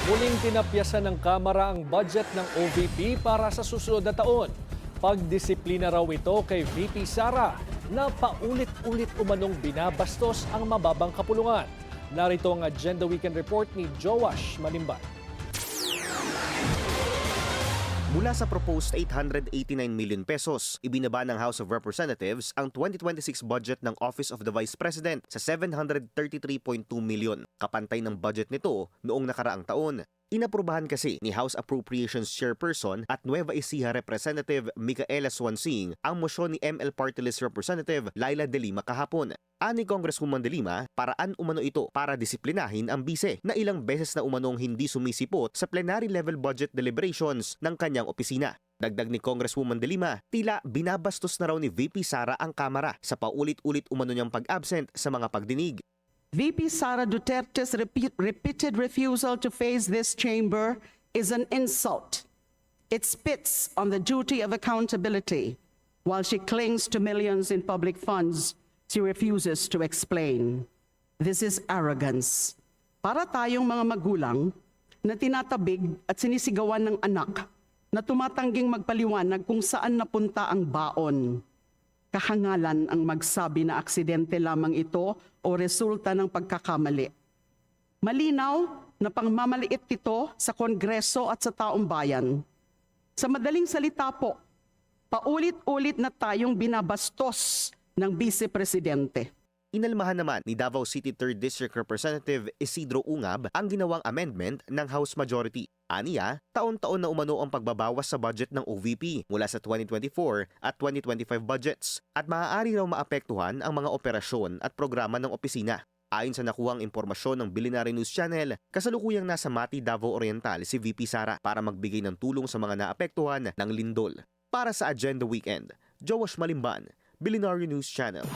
Muling tinapyasan ng Kamara ang budget ng OVP para sa susunod na taon. Pagdisiplina raw ito kay VP Sara na paulit-ulit umanong binabastos ang mababang kapulungan. Narito ang Agenda Weekend Report ni Joash Manimban. Mula sa proposed 889 million pesos, ibinaba ng House of Representatives ang 2026 budget ng Office of the Vice President sa 733.2 million, kapantay ng budget nito noong nakaraang taon. Inaprubahan kasi ni House Appropriations Chairperson at Nueva Ecija Representative Micaela Swansing ang mosyon ni ML Party List Representative Laila De Lima kahapon. Ani Congresswoman De Lima, paraan umano ito para disiplinahin ang bise na ilang beses na umanong hindi sumisipot sa plenary level budget deliberations ng kanyang opisina. Dagdag ni Congresswoman De Lima, tila binabastos na raw ni VP Sara ang Kamara sa paulit-ulit umano niyang pag-absent sa mga pagdinig. VP Sara Duterte's repeated refusal to face this chamber is an insult. It spits on the duty of accountability. While she clings to millions in public funds, she refuses to explain. This is arrogance. Para tayong mga magulang na tinatabig at sinisigawan ng anak na tumatangging magpaliwanag kung saan napunta ang baon. Kahangalan ang magsabi na aksidente lamang ito o resulta ng pagkakamali. Malinaw na pangmamaliit ito sa Kongreso at sa taong bayan. Sa madaling salita po, paulit-ulit na tayong binabastos ng Vice Presidente. Inalmahan naman ni Davao City 3rd District Representative Isidro Ungab ang ginawang amendment ng House Majority. Aniya, taon-taon na umano ang pagbabawas sa budget ng OVP mula sa 2024 at 2025 budgets at maaari raw maapektuhan ang mga operasyon at programa ng opisina. Ayon sa nakuhang impormasyon ng Bilinari News Channel, kasalukuyang nasa Mati, Davao Oriental si VP Sara para magbigay ng tulong sa mga naapektuhan ng lindol. Para sa Agenda Weekend, Joash Malimban, Bilinari News Channel.